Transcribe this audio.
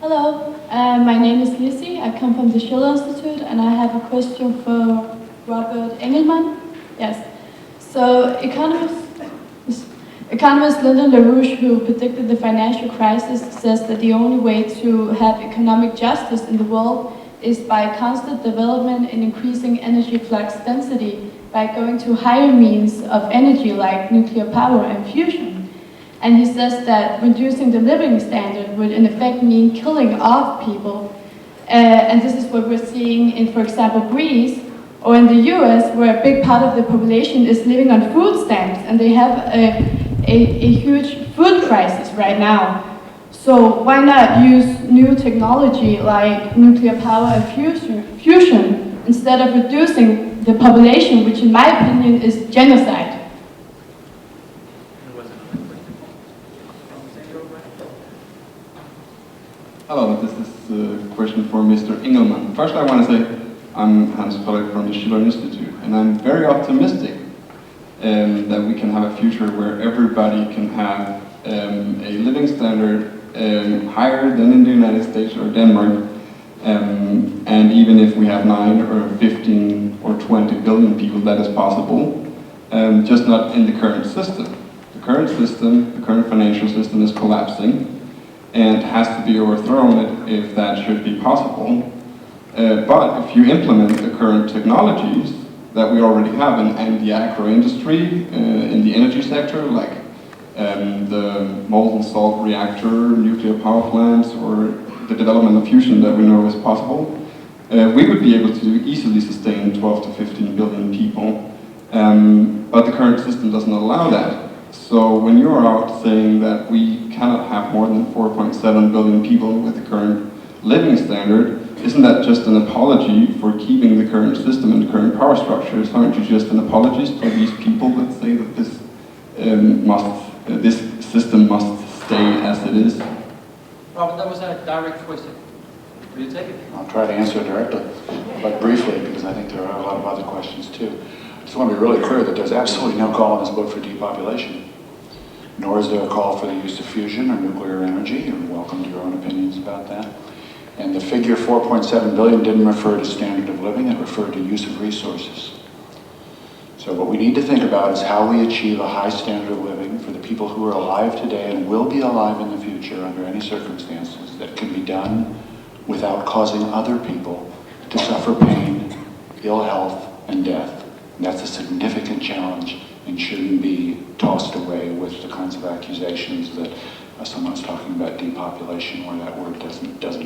Hello, my name is Lizzie. I come from the Schiller Institute, and I have a question for Robert Engelman. Yes. So, economist Lyndon LaRouche, who predicted the financial crisis, says that the only way to have economic justice in the world is by constant development and increasing energy flux density by going to higher means of energy like nuclear power and fusion. And he says that reducing the living standard would in effect mean killing off people. And this is what we're seeing in, for example, Greece or in the US, where a big part of the population is living on food stamps, and they have a huge food crisis right now. So why not use new technology like nuclear power and fusion instead of reducing the population, which in my opinion is genocide? Hello, this is a question for Mr. Engelman. First I want to say I'm Hans Philipp from the Schiller Institute, and I'm very optimistic that we can have a future where everybody can have a living standard higher than in the United States or Denmark, and even if we have 9 or 15 or 20 billion people, that is possible, just not in the current system. The current financial system is collapsing, and has to be overthrown if that should be possible. But if you implement the current technologies that we already have in the agro industry, in the energy sector, like the molten salt reactor, nuclear power plants, or the development of fusion that we know is possible, we would be able to easily sustain 12 to 15 billion people. But the current system doesn't allow that. So when you're out saying that we cannot have more than 4.7 billion people with the current living standard, isn't that just an apology for keeping the current system and the current power structures? Aren't you just an apologist for these people that say that this system must stay as it is? Robert, that was a direct question. Will you take it? I'll try to answer it directly, but briefly, because I think there are a lot of other questions too. I just want to be really clear that there's absolutely no call in this book for depopulation. Nor is there a call for the use of fusion or nuclear energy. You're welcome to your own opinions about that. And the figure 4.7 billion didn't refer to standard of living, it referred to use of resources. So what we need to think about is how we achieve a high standard of living for the people who are alive today and will be alive in the future under any circumstances that can be done without causing other people to suffer pain, ill health, and death. And that's a significant challenge and shouldn't be tossed away with the kinds of accusations that someone's talking about depopulation where that word doesn't